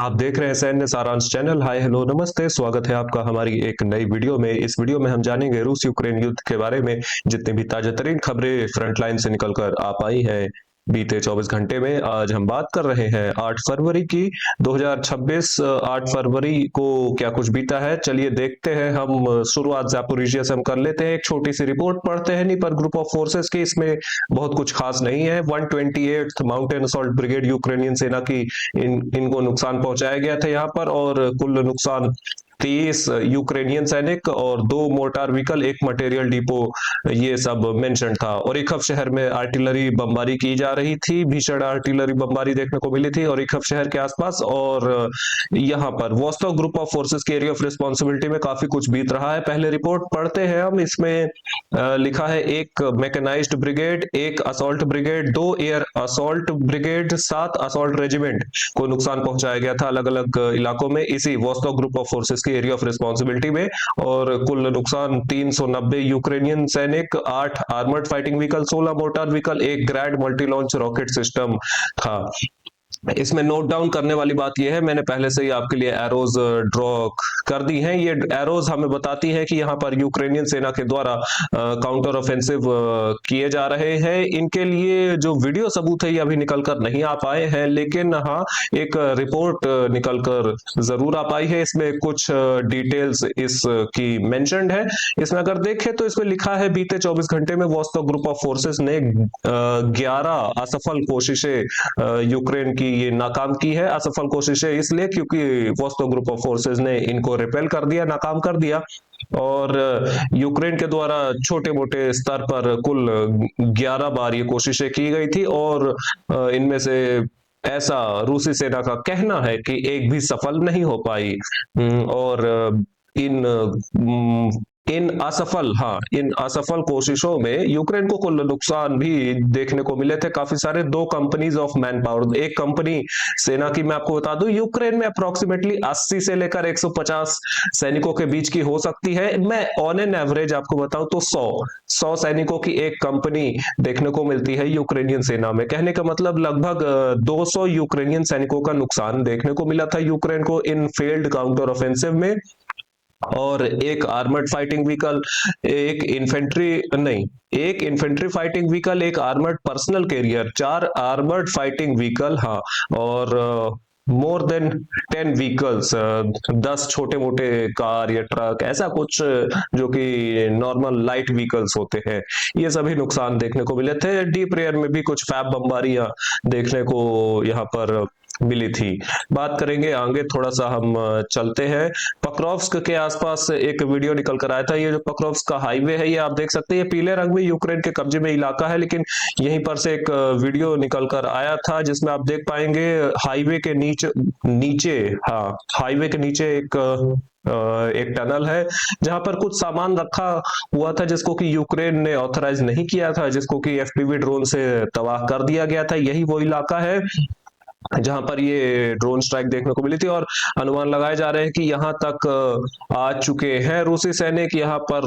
आप देख रहे हैं सैन्य सारांश चैनल। हाय हेलो नमस्ते, स्वागत है आपका हमारी एक नई वीडियो में। इस वीडियो में हम जानेंगे रूस यूक्रेन युद्ध के बारे में। जितनी भी ताजा तरीन खबरें फ्रंट लाइन से निकलकर आ पाई हैं बीते 24 घंटे में। आज हम बात कर रहे हैं 8 फरवरी की 2026। 8 फरवरी को क्या कुछ बीता है, चलिए देखते हैं। हम शुरुआत ज़ापोरिजिया से हम कर लेते हैं। एक छोटी सी रिपोर्ट पढ़ते हैं पर ग्रुप ऑफ फोर्सेस की। इसमें बहुत कुछ खास नहीं है। 128th mountain assault brigade Ukrainian सेना की इनको नुकसान पहुंचाया गया था यहाँ पर, और कुल नुकसान 23 यूक्रेनियन सैनिक और 2 मोर्टार व्हीकल, एक मटेरियल डिपो, ये सब मेंशन था। ओरिखव शहर में आर्टिलरी बमबारी की जा रही थी, भीषण आर्टिलरी बमबारी देखने को मिली थी ओरिखव शहर के आसपास। और यहाँ पर वोस्टॉक ग्रुप ऑफ फोर्सेस के एरिया ऑफ रिस्पॉन्सिबिलिटी में काफी कुछ बीत रहा है। पहले रिपोर्ट पढ़ते हैं हम। इसमें लिखा है एक मैकेनाइज्ड ब्रिगेड, एक assault brigade, 2 air assault brigade, 7 assault regiment को नुकसान पहुंचाया गया था अलग अलग इलाकों में, इसी वोस्टॉक ग्रुप ऑफ फोर्सेस के एरिया ऑफ रिस्पॉन्सिबिलिटी में। और कुल नुकसान 390 यूक्रेनियन सैनिक, 8 armoured fighting vehicle, 16 mortar vehicle, एक ग्रैड मल्टी लॉन्च रॉकेट सिस्टम था। इसमें नोट डाउन करने वाली बात यह है, मैंने पहले से ही आपके लिए एरोज ड्रॉ कर दी हैं। ये एरोज हमें बताती है कि यहाँ पर यूक्रेनियन सेना के द्वारा काउंटर ऑफेंसिव किए जा रहे हैं। इनके लिए जो वीडियो सबूत है ये अभी निकल कर नहीं आ पाए हैं, लेकिन हाँ, एक रिपोर्ट निकल कर जरूर आ पाई है। इसमें कुछ डिटेल्स इसकी मेंशन्ड है। इसमें अगर देखें तो इसमें लिखा है बीते 24 घंटे में वोस्टॉक ग्रुप ऑफ फोर्सेस ने 11 असफल कोशिशें यूक्रेन की ये नाकाम की है। असफल कोशिशें इसलिए क्योंकि वोस्टॉक ग्रुप ऑफ फोर्सेस ने इनको रिपेल कर दिया, नाकाम कर दिया। और यूक्रेन के द्वारा छोटे मोटे स्तर पर कुल 11 बार ये कोशिशें की गई थी, और इनमें से ऐसा रूसी सेना का कहना है कि एक भी सफल नहीं हो पाई। और इन असफल कोशिशों में यूक्रेन को कुल नुकसान भी देखने को मिले थे काफी सारे। 2 कंपनीज ऑफ मैन पावर, एक कंपनी सेना की मैं आपको बता दूं यूक्रेन में अप्रोक्सीमेटली 80 से लेकर 150 सैनिकों के बीच की हो सकती है। मैं ऑन एन एवरेज आपको बताऊं तो 100 सैनिकों की एक कंपनी देखने को मिलती है यूक्रेनियन सेना में। कहने का मतलब लगभग 200 यूक्रेनियन सैनिकों का नुकसान देखने को मिला था यूक्रेन को इन फेल्ड काउंटर ऑफेंसिव में। और एक आर्मर्ड फाइटिंग व्हीकल, एक इन्फेंट्री फाइटिंग व्हीकल, एक armoured personnel carrier, 4 armoured fighting vehicle, हाँ, और मोर देन 10 व्हीकल्स, 10 छोटे मोटे कार या ट्रक, ऐसा कुछ जो कि नॉर्मल लाइट व्हीकल्स होते हैं, ये सभी नुकसान देखने को मिले थे। डीप रेयर में भी कुछ फैब बमबारियां देखने को यहाँ पर मिली थी। बात करेंगे आगे, थोड़ा सा हम चलते हैं। पक्रोव्स्क के आसपास एक वीडियो निकल कर आया था। ये जो पक्रोव्स्क का हाईवे है, ये आप देख सकते हैं, ये पीले रंग में यूक्रेन के कब्जे में इलाका है, लेकिन यहीं पर से एक वीडियो निकल कर आया था जिसमें आप देख पाएंगे हाईवे के नीचे हाँ, हाईवे के नीचे एक टनल है जहां पर कुछ सामान रखा हुआ था जिसको कि यूक्रेन ने ऑथराइज नहीं किया था, जिसको कि एफपीवी ड्रोन से तबाह कर दिया गया था। यही वो इलाका है जहां पर ये ड्रोन स्ट्राइक देखने को मिली थी, और अनुमान लगाए जा रहे हैं कि यहां तक आ चुके हैं रूसी सैनिक। यहां पर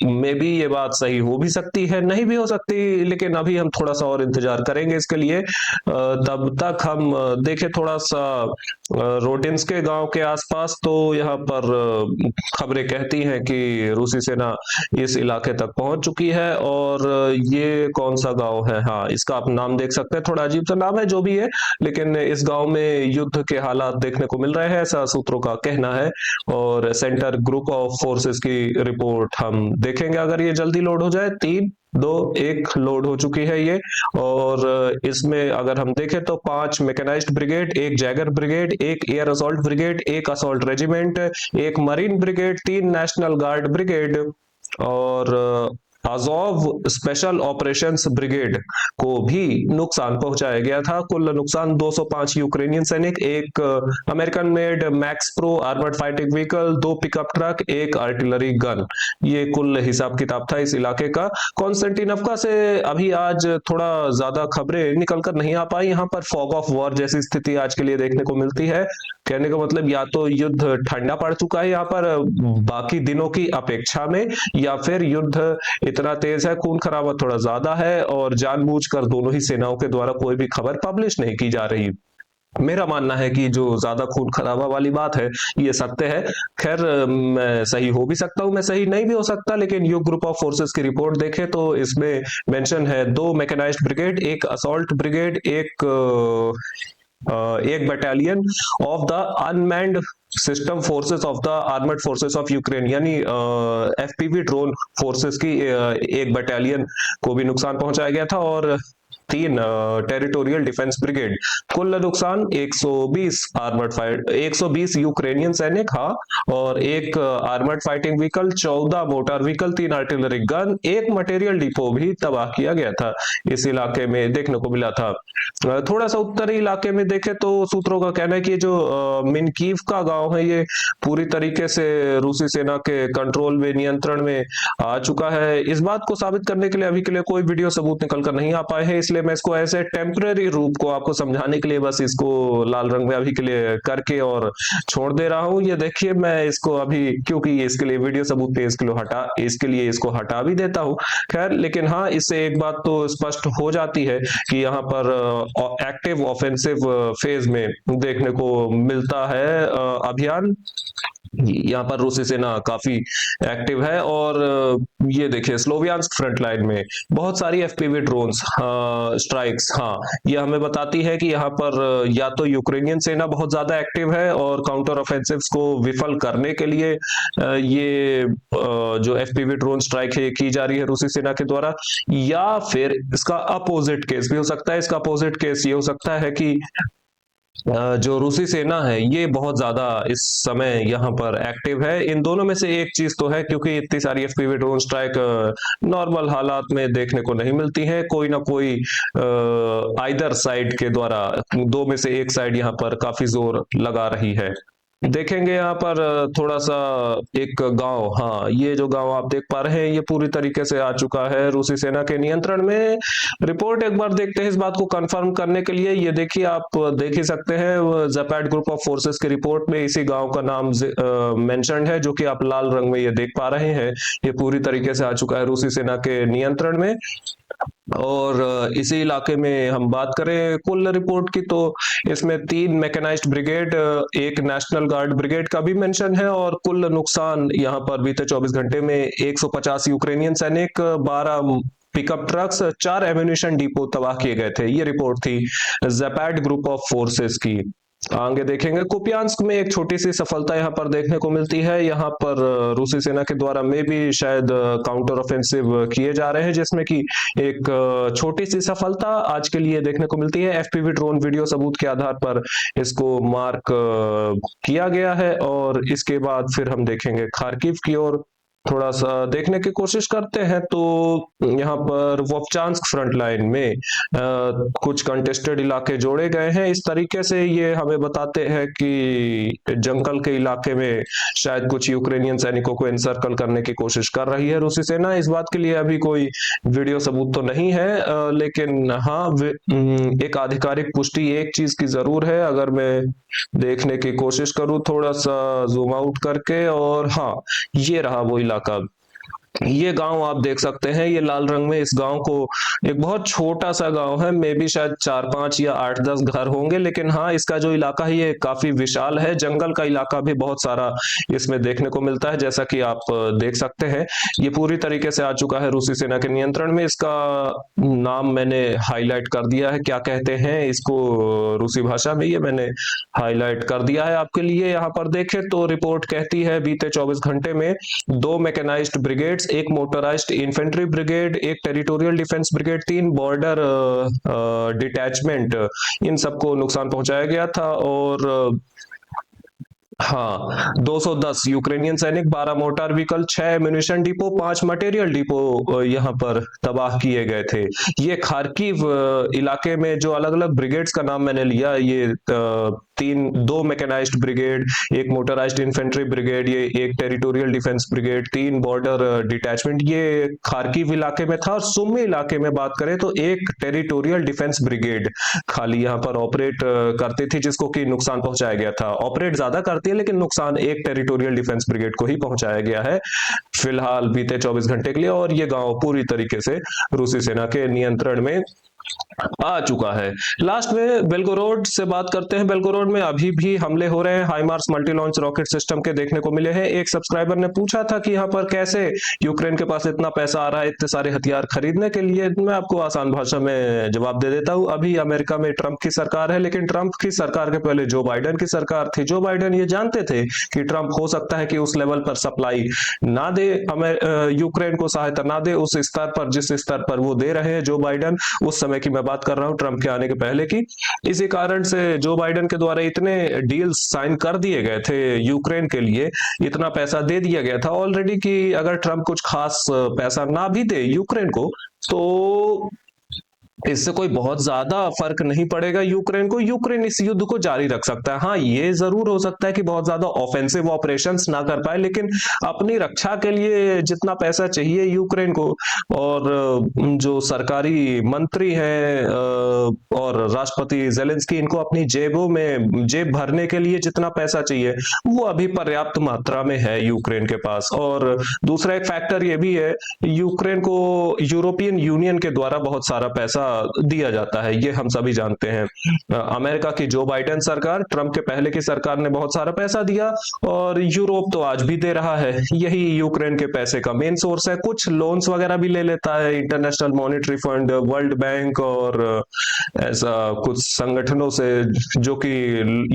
मे बी ये बात सही हो भी सकती है, नहीं भी हो सकती, लेकिन अभी हम थोड़ा सा और इंतजार करेंगे इसके लिए। तब तक हम देखें थोड़ा सा रोटिन्स के गांव के आसपास, तो यहाँ पर खबरें कहती हैं कि रूसी सेना इस इलाके तक पहुंच चुकी है। और ये कौन सा गांव है, हाँ, इसका आप नाम देख सकते हैं, थोड़ा अजीब सा नाम है, जो भी है, लेकिन इस गांव में युद्ध के हालात देखने को मिल रहे हैं, ऐसा सूत्रों का कहना है। और सेंटर ग्रुप ऑफ फोर्सेस की रिपोर्ट हम देखेंगे अगर ये जल्दी लोड हो जाए। 3 2 1 लोड हो चुकी है ये। और इसमें अगर हम देखें तो 5 मैकेनाइज्ड ब्रिगेड, एक जैगर ब्रिगेड, एक एयर असॉल्ट ब्रिगेड, एक असॉल्ट रेजिमेंट, एक marine brigade, 3 national guard brigade, और आजोव स्पेशल ऑपरेशंस ब्रिगेड को भी नुकसान पहुंचाया गया था। कुल नुकसान 205 यूक्रेनियन सैनिक, एक American made max pro armoured fighting vehicle, 2 pickup truck, एक आर्टिलरी गन, ये कुल हिसाब किताब था इस इलाके का। कॉन्स्टेंटिनोवका से अभी आज थोड़ा ज्यादा खबरें निकल कर नहीं आ पाई। यहाँ पर फॉग ऑफ वॉर जैसी स्थिति आज के लिए देखने को मिलती है। कहने का मतलब या तो युद्ध ठंडा पड़ चुका है यहाँ पर बाकी दिनों की अपेक्षा में, या फिर युद्ध इतना तेज है, खून खराबा थोड़ा ज्यादा है, और जानबूझकर दोनों ही सेनाओं के द्वारा कोई भी खबर पब्लिश नहीं की जा रही। मेरा मानना है कि जो ज्यादा खून खराबा वाली बात है ये सत्य है। खैर, मैं सही हो भी सकता हूँ, मैं सही नहीं भी हो सकता, लेकिन युग ग्रुप ऑफ फोर्सेस की रिपोर्ट देखें तो इसमें मेंशन है 2 मैकेनाइज्ड ब्रिगेड, एक असॉल्ट ब्रिगेड, एक battalion of the unmanned system forces of the armoured forces of Ukraine, यानी एफपीवी ड्रोन फोर्सेस की एक बटालियन को भी नुकसान पहुंचाया गया था, और 3 टेरिटोरियल डिफेंस ब्रिगेड। कुल नुकसान 120 आर्मर्ड फाइट 120 यूक्रेनियन सैनिक, हाँ, और एक armoured fighting vehicle, 14 motor vehicle, 3 artillery gun, एक मटेरियल डिपो भी तबाह किया गया था इस इलाके में देखने को मिला था। थोड़ा सा उत्तरी इलाके में देखें तो सूत्रों का कहना है कि जो मिनकीव का गांव है ये पूरी तरीके से रूसी सेना के कंट्रोल में, नियंत्रण में आ चुका है। इस बात को साबित करने के लिए अभी के लिए कोई वीडियो सबूत निकल कर नहीं आ पाए हैं, इसलिए मैं इसको ऐसे टेम्पररी रूप को आपको समझाने के लिए बस इसको लाल रंग में अभी के लिए करके और छोड़ दे रहा हूं। ये देखिए, मैं इसको अभी, क्योंकि इसके लिए वीडियो सबूत पे इसके लिए इसको हटा भी देता हूं। खैर, लेकिन हाँ, इससे एक बात तो स्पष्ट हो जाती है कि यहाँ पर एक्टिव ऑफेंसिव फेज में देखने को मिलता है अभियान। यहाँ पर रूसी सेना काफी एक्टिव है, और ये देखिए स्लोवियांस्क फ्रंट लाइन में बहुत सारी एफपीवी ड्रोन्स स्ट्राइक्स, हाँ, ये हमें बताती है कि यहाँ पर या तो यूक्रेनियन सेना बहुत ज्यादा एक्टिव है और काउंटर ऑफेंसिव्स को विफल करने के लिए जो एफपीवी ड्रोन स्ट्राइक है की जा रही है रूसी सेना के द्वारा, या फिर इसका अपोजिट केस भी हो सकता है। इसका अपोजिट केस ये हो सकता है कि जो रूसी सेना है ये बहुत ज्यादा इस समय यहाँ पर एक्टिव है। इन दोनों में से एक चीज तो है, क्योंकि इतनी सारी एफपीवी ड्रोन स्ट्राइक नॉर्मल हालात में देखने को नहीं मिलती है, कोई ना कोई आइदर साइड के द्वारा, दो में से एक साइड यहाँ पर काफी जोर लगा रही है। देखेंगे यहाँ पर थोड़ा सा एक गांव, हाँ, ये जो गांव आप देख पा रहे हैं ये पूरी तरीके से आ चुका है रूसी सेना के नियंत्रण में। रिपोर्ट एक बार देखते हैं इस बात को कंफर्म करने के लिए। ये देखिए, आप देख ही सकते हैं ज़ेपैड ग्रुप ऑफ फोर्सेस की रिपोर्ट में इसी गांव का नाम मेंशन्ड है, जो कि आप लाल रंग में ये देख पा रहे हैं। ये पूरी तरीके से आ चुका है रूसी सेना के नियंत्रण में। और इसी इलाके में हम बात करें कुल रिपोर्ट की, तो इसमें 3 मैकेनाइज्ड ब्रिगेड, एक नेशनल गार्ड ब्रिगेड का भी मेंशन है, और कुल नुकसान यहाँ पर बीते 24 घंटे में 150 यूक्रेनियन सैनिक, 12 पिकअप ट्रक्स, 4 एम्यूनिशन डिपो तबाह किए गए थे। ये रिपोर्ट थी ज़ेपैड ग्रुप ऑफ फोर्सेस की। आगे देखेंगे कुपियांस्क में एक छोटी सी सफलता यहाँ पर देखने को मिलती है। यहाँ पर रूसी सेना के द्वारा में भी शायद काउंटर ऑफेंसिव किए जा रहे हैं, जिसमें कि एक छोटी सी सफलता आज के लिए देखने को मिलती है। एफपीवी ड्रोन वीडियो सबूत के आधार पर इसको मार्क किया गया है। और इसके बाद फिर हम देखेंगे खार्किव की ओर थोड़ा सा देखने की कोशिश करते हैं। तो यहाँ पर वोपचांस्क फ्रंट लाइन में कुछ कंटेस्टेड इलाके जोड़े गए हैं। इस तरीके से ये हमें बताते हैं कि जंगल के इलाके में शायद कुछ यूक्रेनियन सैनिकों को एनसर्कल करने की कोशिश कर रही है रूसी सेना। इस बात के लिए अभी कोई वीडियो सबूत तो नहीं है, लेकिन हाँ, एक आधिकारिक पुष्टि एक चीज की जरूर है। अगर मैं देखने की कोशिश करूं थोड़ा सा जूम आउट करके, और हाँ, ये रहा वो इलाका। ये गांव आप देख सकते हैं, ये लाल रंग में, इस गांव को, एक बहुत छोटा सा गांव है, मे बी शायद 4-5 या 8-10 घर होंगे, लेकिन हाँ, इसका जो इलाका है ये काफी विशाल है। जंगल का इलाका भी बहुत सारा इसमें देखने को मिलता है, जैसा कि आप देख सकते हैं। ये पूरी तरीके से आ चुका है रूसी सेना के नियंत्रण में। इसका नाम मैंने हाईलाइट कर दिया है, क्या कहते हैं इसको रूसी भाषा में, ये मैंने हाईलाइट कर दिया है आपके लिए। यहाँ पर देखें तो रिपोर्ट कहती है बीते 24 घंटे में 2 मैकेनाइज्ड ब्रिगेड, एक मोटराइज्ड इन्फेंट्री ब्रिगेड, एक territorial defence brigade, 3 border detachment, इन सबको नुकसान पहुंचाया गया था। और हाँ, 210 यूक्रेनियन सैनिक, 12 motor vehicle, 6 ammunition depot, 5 material depot यहाँ पर तबाह किए गए थे। ये खार्किव इलाके में जो अलग अलग ब्रिगेड्स का नाम मैंने लिया, ये 2 मैकेनाइज्ड ब्रिगेड, एक मोटराइज्ड इन्फेंट्री ब्रिगेड, ये एक territorial defence brigade, 3 border detachment, ये खार्किव इलाके में था। और सुमी इलाके में बात करें तो एक टेरिटोरियल डिफेंस ब्रिगेड खाली यहाँ पर ऑपरेट करती थी, जिसको कि नुकसान पहुंचाया गया था। ऑपरेट ज्यादा करती है, लेकिन नुकसान एक टेरिटोरियल डिफेंस ब्रिगेड को ही पहुंचाया गया है फिलहाल बीते 24 घंटे के लिए। और ये गांव पूरी तरीके से रूसी सेना के नियंत्रण में आ चुका है। लास्ट में बेल्गोरोड से बात करते हैं। बेल्गोरोड में अभी भी हमले हो रहे हैं। हाइमार्स मल्टी लॉन्च रॉकेट सिस्टम के देखने को मिले हैं। एक सब्सक्राइबर ने पूछा था कि यहाँ पर कैसे यूक्रेन के पास इतना पैसा आ रहा है इतने सारे हथियार खरीदने के लिए। मैं आपको आसान भाषा में जवाब दे देता हूँ। अभी अमेरिका में ट्रंप की सरकार है, लेकिन ट्रंप की सरकार के पहले जो बाइडेन की सरकार थी। जो बाइडेन ये जानते थे कि ट्रंप हो सकता है कि उस लेवल पर सप्लाई ना दे, यूक्रेन को सहायता ना दे उस स्तर पर जिस स्तर पर वो दे रहे हैं जो बाइडेन। उस समय की मैं बात कर रहा हूं, ट्रंप के आने के पहले की। इसी कारण से जो बाइडेन के द्वारा इतने डील्स साइन कर दिए गए थे यूक्रेन के लिए, इतना पैसा दे दिया गया था ऑलरेडी कि अगर ट्रंप कुछ खास पैसा ना भी दे यूक्रेन को तो इससे कोई बहुत ज्यादा फर्क नहीं पड़ेगा यूक्रेन को। यूक्रेन इस युद्ध को जारी रख सकता है। हाँ, ये जरूर हो सकता है कि बहुत ज्यादा ऑफेंसिव ऑपरेशंस ना कर पाए, लेकिन अपनी रक्षा के लिए जितना पैसा चाहिए यूक्रेन को, और जो सरकारी मंत्री हैं और राष्ट्रपति जेलेंस्की, इनको अपनी जेबों में जेब भरने के लिए जितना पैसा चाहिए वो अभी पर्याप्त मात्रा में है यूक्रेन के पास। और दूसरा एक फैक्टर ये भी है, यूक्रेन को यूरोपियन यूनियन के द्वारा बहुत सारा पैसा दिया जाता है, ये हम सभी जानते हैं। अमेरिका की जो बाइडेन सरकार, ट्रंप के पहले की सरकार ने बहुत सारा पैसा दिया, और यूरोप तो आज भी दे रहा है। यही यूक्रेन के पैसे का मेन सोर्स है। कुछ लोन्स वगैरह भी ले लेता है international monetary fund, world bank और ऐसा कुछ संगठनों से, जो कि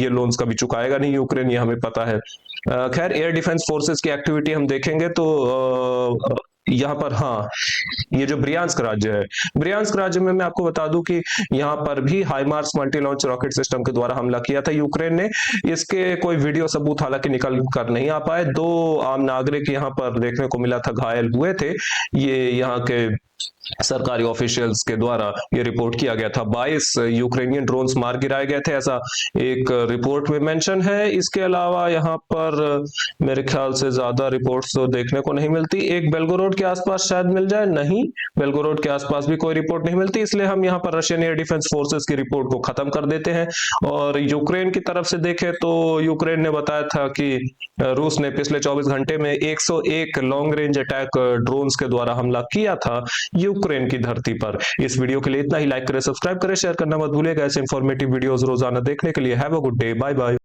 ये लोन्स कभी चुकाएगा नहीं यूक्रेन, ये हमें पता है। खैर, एयर डिफेंस फोर्सेस की एक्टिविटी हम देखेंगे तो यहाँ पर, हाँ, ये जो ब्रियांस्क राज्य है, ब्रियांस्क राज्य में मैं आपको बता दूं कि यहाँ पर भी हाइमार्स मल्टी लॉन्च रॉकेट सिस्टम के द्वारा हमला किया था यूक्रेन ने। इसके कोई वीडियो सबूत हालांकि निकल कर नहीं आ पाए। 2 आम नागरिक यहाँ पर देखने को मिला था घायल हुए थे। ये यहाँ के सरकारी ऑफिशियल्स के द्वारा ये रिपोर्ट किया गया था। 22 यूक्रेनियन ड्रोन्स मार गिराए गए थे, ऐसा एक रिपोर्ट में मेंशन है। इसके अलावा यहाँ पर मेरे ख्याल से ज्यादा रिपोर्ट्स तो देखने को नहीं मिलती। एक बेल्गोरोड के आसपास शायद मिल जाए, नहीं, बेल्गोरोड के आसपास भी कोई रिपोर्ट नहीं मिलती, इसलिए हम यहाँ पर रशियन एयर डिफेंस फोर्सेस की रिपोर्ट को खत्म कर देते हैं। और यूक्रेन की तरफ से देखें तो यूक्रेन ने बताया था कि रूस ने पिछले 24 घंटे में 101 लॉन्ग रेंज अटैक ड्रोन्स के द्वारा हमला किया था यूक्रेन की धरती पर। इस वीडियो के लिए इतना ही। लाइक करें, सब्सक्राइब करें, शेयर करना मत भूलिएगा। ऐसे इंफॉर्मेटिव वीडियोस रोजाना देखने के लिए। Have a good day, bye bye.